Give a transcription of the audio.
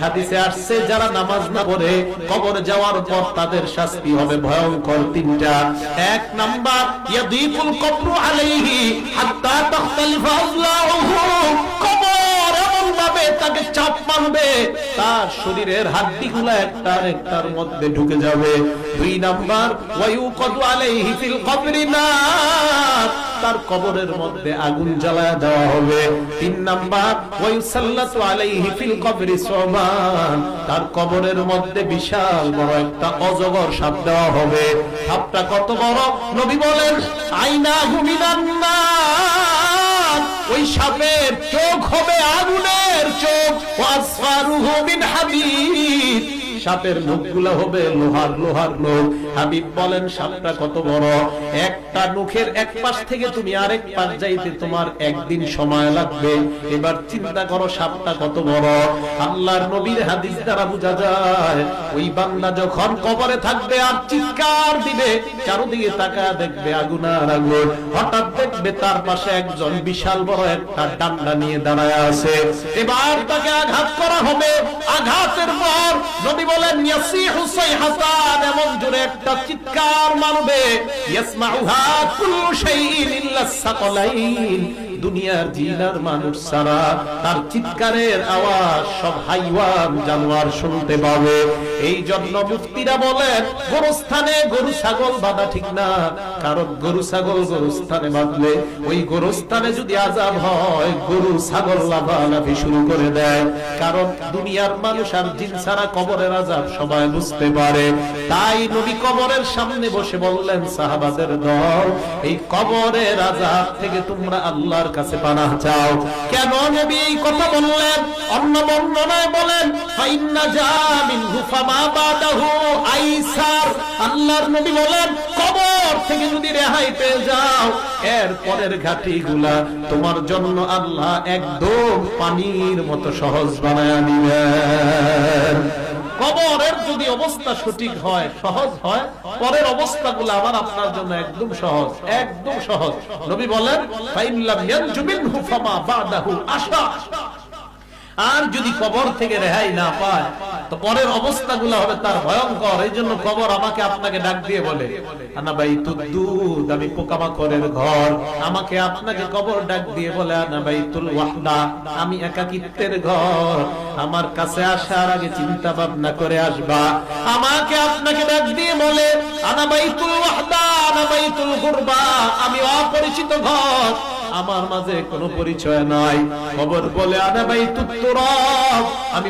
হাদিসে আসছে যারা নামাজ না পড়ে কবরে যাওয়ার পর তাদের শাস্তি হবে ভয়ঙ্কর তিনটা। এক নাম্বার, ইয়াদিকুল কবরু আলাইহি হাত্তা তাখতালিফা আযলাউহু, কবর এমন ভাবে তাকে চাপ মারবে তার শরীরের হাড্ডিগুলো একটার একটার মধ্যে ঢুকে যাবে। দুই নাম্বার, ওয়ায়ুকাদু আলাইহি ফিল কবরি নার, তার কবরের মধ্যে আগুন জ্বালায়া দেওয়া হবে। তিন নাম্বার, ওয়ায়ুসাল্লাতু আলাইহি ফিল কবরি সুবান, তার কবরের মধ্যে বিশাল বড় একটা অজগর সাপ দেওয়া হবে। সাপটা কত বড়? নবী বলেন আইনাহু মিনান নার, ওই সাপের চোখ হবে আগুনের চোখ, ওয়াসফারুহু মিন হাদিদ, সাপের মুখগুলো হবে লোহার লোহার নখ। হাবিব বলেন সাপটা কত বড়? একটা নখের এক পাশ থেকে তুমি আরেক পাশ যাইতে তোমার একদিন সময় লাগবে। এবার চিন্তা করো সাপটা কত বড়। আল্লাহর নবীর হাদিস দ্বারা বোঝা যায় ওই বান্দা যখন কবরে থাকবে আর চিৎকার দিবে, চারদিকে তাকায় দেখবে আগুন আর আগুন, হঠাৎ দেখবে তার পাশে একজন বিশাল বড় একটা ডান্ডা নিয়ে দাঁড়ায় আছে। এবার তাকে আঘাত করা হবে। আঘাতের পর নবী বলেন ইয়াসিহু সাইহাতান, এমন জোরে একটা চিৎকার মারবে, ইয়াসমাউহা কুল্লু শাইইন ইল্লা সাকালাইন, দুনিয়ার জিন আর মানুষ ছাড়া তার চিৎকারের আওয়াজ সব হাইওয়ান জানোয়ার শুনতে পাবে। এই জন্য মুফতিরা বলেন গোরস্থানে গরু ছাগল বাঁধা ঠিক না, কারণ গরু ছাগল গোরস্থানে বাঁধলে ওই গোরস্থানে যদি আযাব হয় গরু ছাগল লাফালাফি শুরু করে দেয়, কারণ দুনিয়ার মানুষ আর জিন ছাড়া কবরের আযাব সবাই বুঝতে পারে। তাই নবী কবরের সামনে বসে বললেন সাহাবাদের দল, এই কবরের আযাব থেকে তোমরা আল্লাহর কাছে পানাহ চাও। কেন নবী এই কথা বললেন? অন্য বর্ণনায় বলেন ফাইন্না জামিনহু ফামা বাদাহু আইসার, আল্লাহর নবী বলেন কবর থেকে যদি রেহাই পেয়ে যাও এর পরের ঘাটিগুলা তোমার জন্য আল্লাহ একদম পানির মতো সহজ বানায়া দিবেন। কবরের যদি অবস্থা সঠিক হয়, সহজ হয়, পরের অবস্থাগুলো আবার আপনার জন্য একদম সহজ, একদম সহজ। নবী বলেন ফাইল্লাম ইয়ানজু মিনহু ফামা বাদাহু আশা, আর যদি কবর থেকে রেহাই না পায় তো পরের অবস্থাগুলো হবে তার ভয়ঙ্কর। এই জন্য কবর আমাকে আপনাকে ডাক দিয়ে বলে আনা বাইতুদ দুদ, আমি পোকামাকড়ের ঘর। আমাকে আপনাকে কবর ডাক দিয়ে বলে আনা বাইতুল ওয়াহদা, আমি একাকিত্বের ঘর। আমার কাছে আসার আগে চিন্তা ভাবনা করে আসবা। আমাকে আপনাকে ডাক দিয়ে বলে আনা বাইতুল ওয়াহদা, আনা বাইতুল গুরবা, আমি অপরিচিত ঘর, আমার মাঝে কোনো পরিচয় নাই। কবর বলে আনা বাইতুত তুরাব, আমি